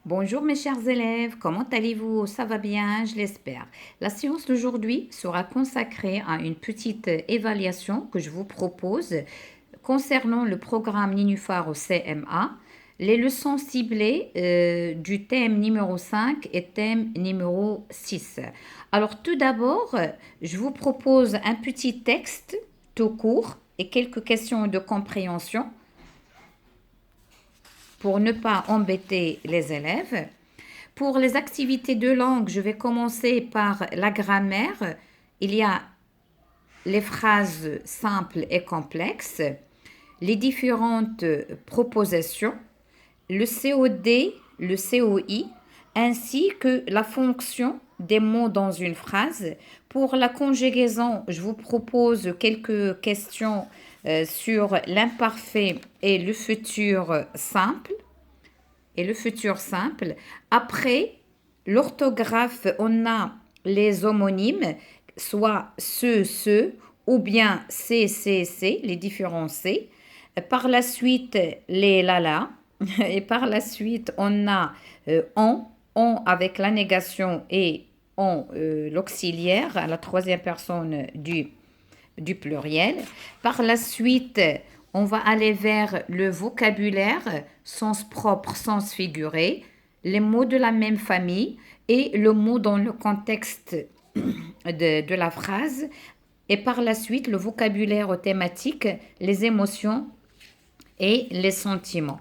Bonjour mes chers élèves, comment allez-vous? Ça va bien, je l'espère. La séance d'aujourd'hui sera consacrée à une petite évaluation que je vous propose concernant le programme Nénuphar au CMA, les leçons ciblées du thème numéro 5 et thème numéro 6. Alors tout d'abord, je vous propose un petit texte tout court et quelques questions de compréhension pour ne pas embêter les élèves. Pour les activités de langue, je vais commencer par la grammaire. Il y a les phrases simples et complexes, les différentes propositions, le COD, le COI, ainsi que la fonction des mots dans une phrase. Pour la conjugaison, je vous propose quelques questions sur l'imparfait et le futur simple. Après, l'orthographe, on a les homonymes, soit ce, ou bien c, les différents C. Par la suite, les la. Et par la suite, on a on avec la négation et on l'auxiliaire à la troisième personne du pluriel. Par la suite, on va aller vers le vocabulaire, sens propre, sens figuré, les mots de la même famille et le mot dans le contexte de la phrase. Et par la suite, le vocabulaire thématique, les émotions et les sentiments.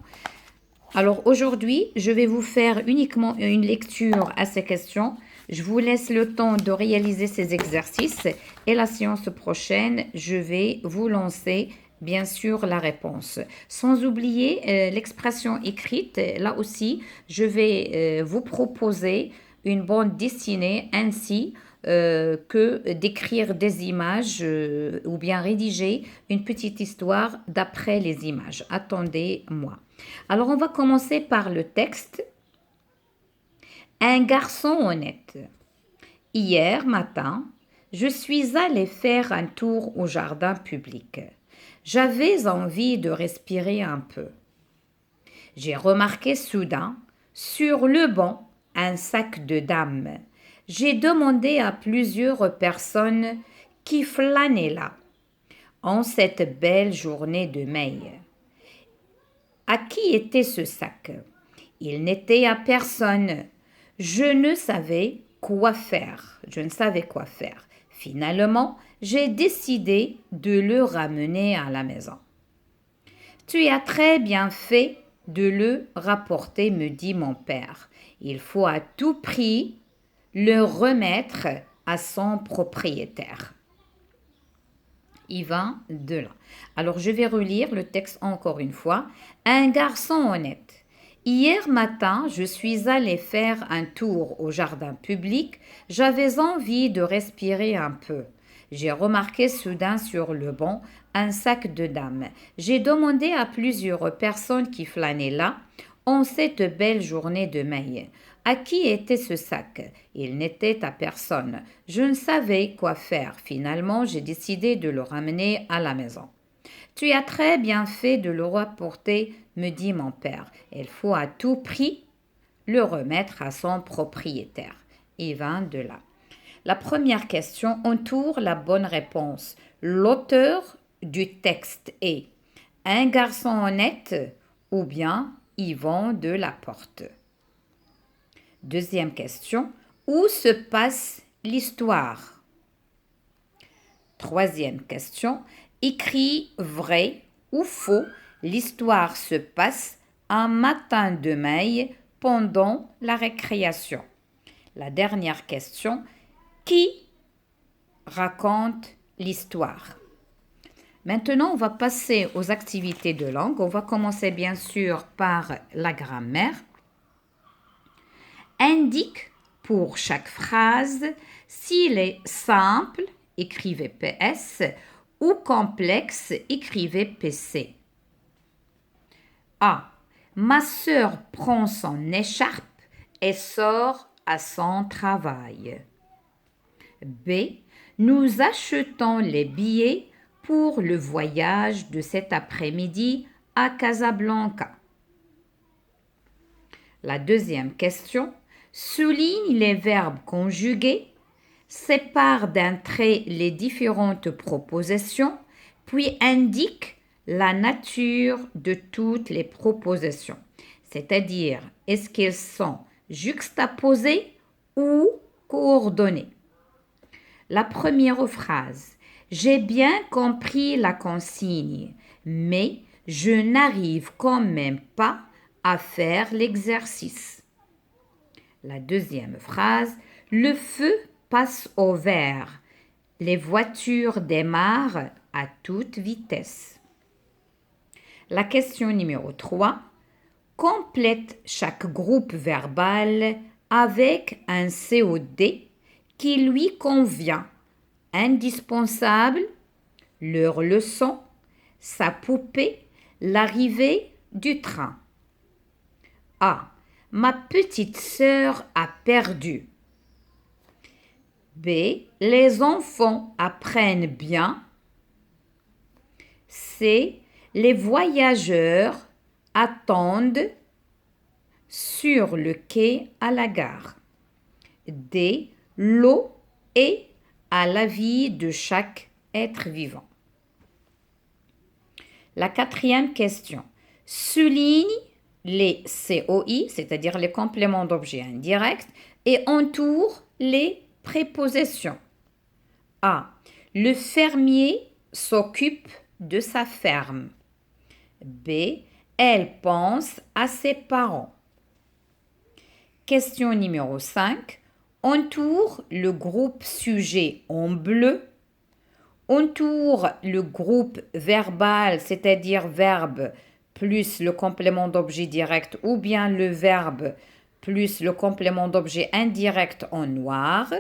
Alors aujourd'hui, je vais vous faire uniquement une lecture à ces questions. Je vous laisse le temps de réaliser ces exercices et la séance prochaine, je vais vous lancer bien sûr la réponse. Sans oublier l'expression écrite, là aussi, je vais vous proposer une bande dessinée ainsi que d'écrire des images ou bien rédiger une petite histoire d'après les images. Attendez-moi. Alors on va commencer par le texte. Un garçon honnête. Hier matin, je suis allée faire un tour au jardin public. J'avais envie de respirer un peu. J'ai remarqué soudain, sur le banc, un sac de dames. J'ai demandé à plusieurs personnes qui flânaient là, en cette belle journée de mai. À qui était ce sac? Il n'était à personne. Je ne savais quoi faire. Je ne savais quoi faire. Finalement, j'ai décidé de le ramener à la maison. Tu as très bien fait de le rapporter, me dit mon père. Il faut à tout prix le remettre à son propriétaire. Yvan Delin. Alors je vais relire le texte encore une fois. Un garçon honnête. Hier matin, je suis allée faire un tour au jardin public. J'avais envie de respirer un peu. J'ai remarqué soudain sur le banc un sac de dames. J'ai demandé à plusieurs personnes qui flânaient là en cette belle journée de mai. À qui était ce sac? Il n'était à personne. Je ne savais quoi faire. Finalement, j'ai décidé de le ramener à la maison. Tu as très bien fait de le rapporter, me dit mon père. Il faut à tout prix le remettre à son propriétaire. Yvan de là. La première question entoure la bonne réponse. L'auteur du texte est un garçon honnête ou bien Yvan de la Porte. Deuxième question. Où se passe l'histoire? Troisième question. Écrit vrai ou faux, l'histoire se passe un matin de mai pendant la récréation. La dernière question. Qui raconte l'histoire? Maintenant, on va passer aux activités de langue. On va commencer bien sûr par la grammaire. Indique pour chaque phrase s'il est simple, écrivez PS, ou complexe, écrivez PC. A. Ma sœur prend son écharpe et sort à son travail. B. Nous achetons les billets pour le voyage de cet après-midi à Casablanca. La deuxième question. Souligne les verbes conjugués, sépare d'un trait les différentes propositions, puis indique la nature de toutes les propositions. C'est-à-dire, est-ce qu'elles sont juxtaposées ou coordonnées? La première phrase. J'ai bien compris la consigne, mais je n'arrive quand même pas à faire l'exercice. La deuxième phrase. Le feu passe au vert. Les voitures démarrent à toute vitesse. La question numéro 3. Complète chaque groupe verbal avec un COD qui lui convient. Indispensable, leur leçon, sa poupée, l'arrivée du train. A. Ma petite sœur a perdu. B. Les enfants apprennent bien. C. Les voyageurs attendent sur le quai à la gare. D. L'eau est à la vie de chaque être vivant. La quatrième question. Souligne les COI, c'est-à-dire les compléments d'objet indirect, et entoure les prépositions. A. Le fermier s'occupe de sa ferme. B. Elle pense à ses parents. Question numéro 5. Entoure le groupe sujet en bleu. Entoure le groupe verbal, c'est-à-dire verbe plus le complément d'objet direct ou bien le verbe plus le complément d'objet indirect en noir.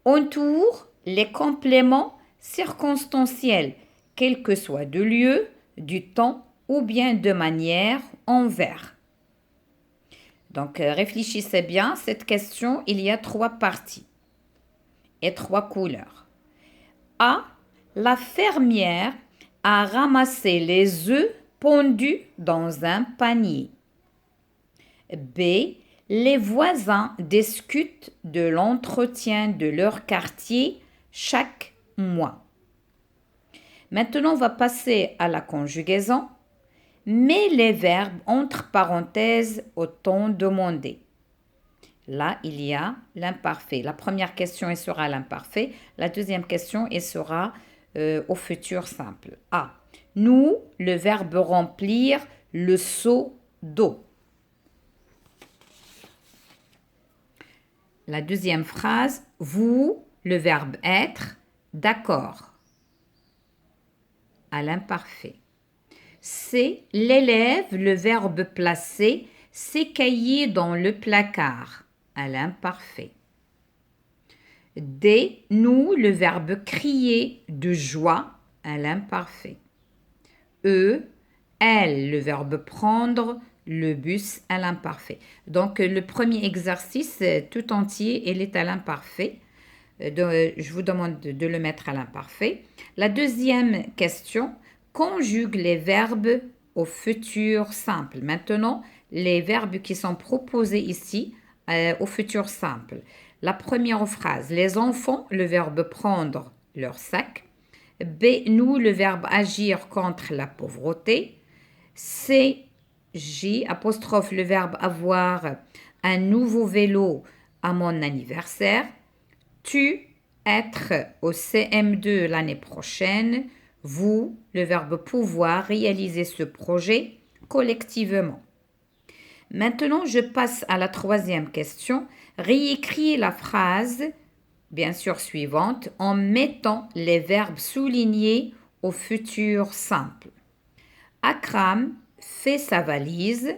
Entoure les compléments circonstanciels, quel que soit le lieu, du temps ou bien de manière en vert. Donc, réfléchissez bien, cette question, il y a 3 parties et 3 couleurs. A. La fermière a ramassé les œufs pondus dans un panier. B. Les voisins discutent de l'entretien de leur quartier chaque mois. Maintenant, on va passer à la conjugaison. Mets les verbes entre parenthèses au temps demandé. Là, il y a l'imparfait. La première question, elle sera l'imparfait. La deuxième question, elle sera au futur simple. A. Nous, le verbe remplir le seau d'eau. La deuxième phrase, vous, le verbe être, d'accord. À l'imparfait. C'est l'élève, le verbe placer, ses cahiers dans le placard. À l'imparfait. D. Nous, le verbe crier de joie. À l'imparfait. E. Elle, le verbe prendre le bus à l'imparfait. Donc, le premier exercice tout entier, il est à l'imparfait. Je vous demande de le mettre à l'imparfait. La deuxième question, conjugue les verbes au futur simple. Maintenant, les verbes qui sont proposés ici au futur simple. La première phrase, les enfants, le verbe prendre leur sac. B, nous, le verbe agir contre la pauvreté. C, J, apostrophe, le verbe avoir un nouveau vélo à mon anniversaire. Tu, être au CM2 l'année prochaine. Vous, le verbe pouvoir, réaliser ce projet collectivement. Maintenant, je passe à la troisième question. Réécrire la phrase, bien sûr suivante, en mettant les verbes soulignés au futur simple. Akram fait sa valise,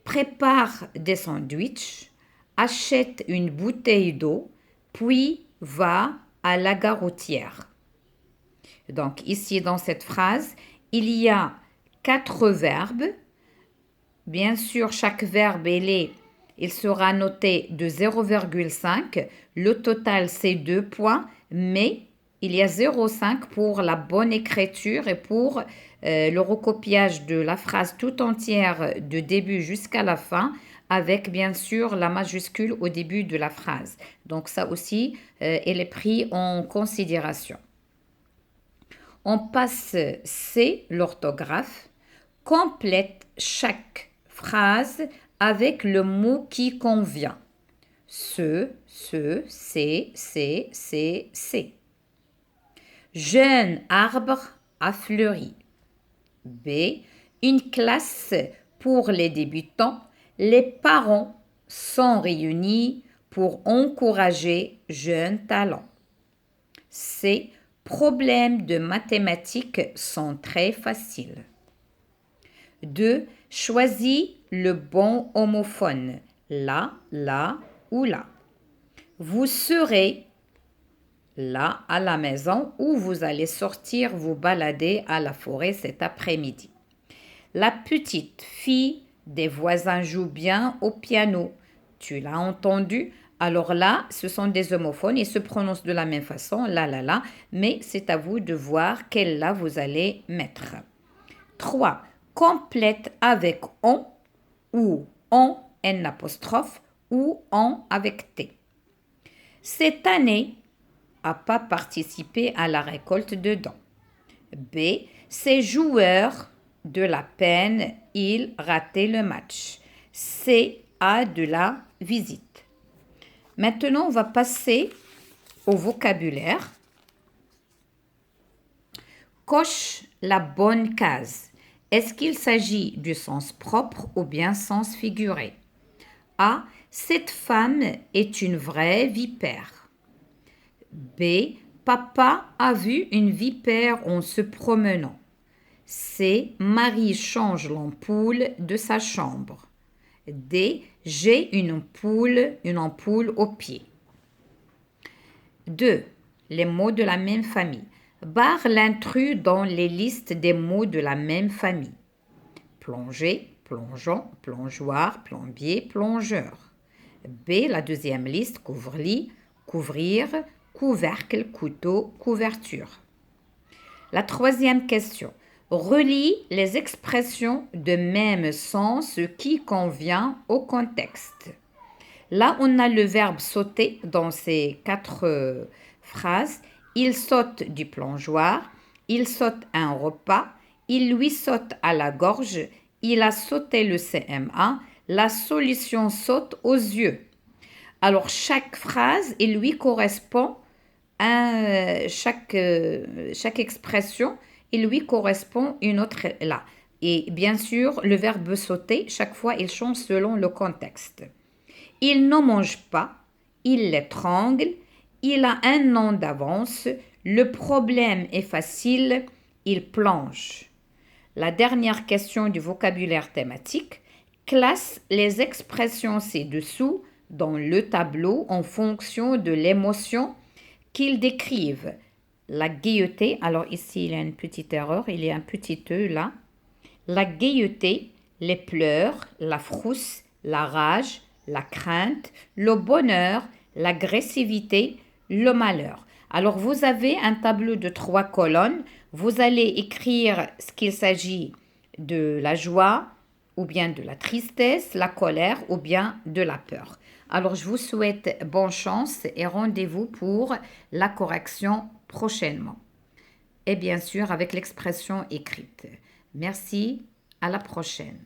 prépare des sandwichs, achète une bouteille d'eau, puis va à la gare routière. Donc ici dans cette phrase, il y a 4 verbes. Bien sûr, chaque verbe, il sera noté de 0,5. Le total, c'est 2 points, mais il y a 0,5 pour la bonne écriture et pour le recopiage de la phrase tout entière de début jusqu'à la fin avec bien sûr la majuscule au début de la phrase. Donc ça aussi, elle est pris en considération. On passe C, l'orthographe. Complète chaque phrase avec le mot qui convient. C'est. Jeune arbre a fleuri. B. Une classe pour les débutants. Les parents sont réunis pour encourager jeunes talents. C. Problèmes de mathématiques sont très faciles. 2. Choisis le bon homophone. Là, là ou là. Vous serez là à la maison ou vous allez sortir vous balader à la forêt cet après-midi. La petite fille des voisins joue bien au piano. Tu l'as entendu? Alors là, ce sont des homophones, ils se prononcent de la même façon, là, mais c'est à vous de voir quel là vous allez mettre. 3. Complète avec on ou en n apostrophe ou en avec t. Cette année n'a pas participé à la récolte de dents. B. Ces joueurs de la peine, ils rataient le match. C. A de la visite. Maintenant, on va passer au vocabulaire. Coche la bonne case. Est-ce qu'il s'agit du sens propre ou bien sens figuré? A. Cette femme est une vraie vipère. B. Papa a vu une vipère en se promenant. C. Marie change l'ampoule de sa chambre. D. J'ai une ampoule au pied. 2. Les mots de la même famille. Barre l'intrus dans les listes des mots de la même famille. Plonger, plongeant, plongeoir, plombier, plongeur. B. La deuxième liste, couvre-lit, couvrir, couvercle, couteau, couverture. La troisième question. Relie les expressions de même sens qui convient au contexte. Là, on a le verbe sauter dans ces 4 phrases. Il saute du plongeoir, il saute un repas, il lui saute à la gorge, il a sauté le CM1, la solution saute aux yeux. Alors, chaque phrase, il lui correspond à chaque expression, il lui correspond une autre là. Et bien sûr, le verbe sauter, chaque fois, il change selon le contexte. Il ne mange pas, il l'étrangle, il a un an d'avance, le problème est facile, il plonge. La dernière question du vocabulaire thématique, classe les expressions ci-dessous dans le tableau en fonction de l'émotion qu'ils décrivent. La gaieté, alors ici il y a une petite erreur, il y a un petit E là. La gaieté, les pleurs, la frousse, la rage, la crainte, le bonheur, l'agressivité, le malheur. Alors vous avez un tableau de 3 colonnes. Vous allez écrire ce qu'il s'agit de la joie ou bien de la tristesse, la colère ou bien de la peur. Alors je vous souhaite bonne chance et rendez-vous pour la correction prochainement. Et bien sûr avec l'expression écrite. Merci, à la prochaine.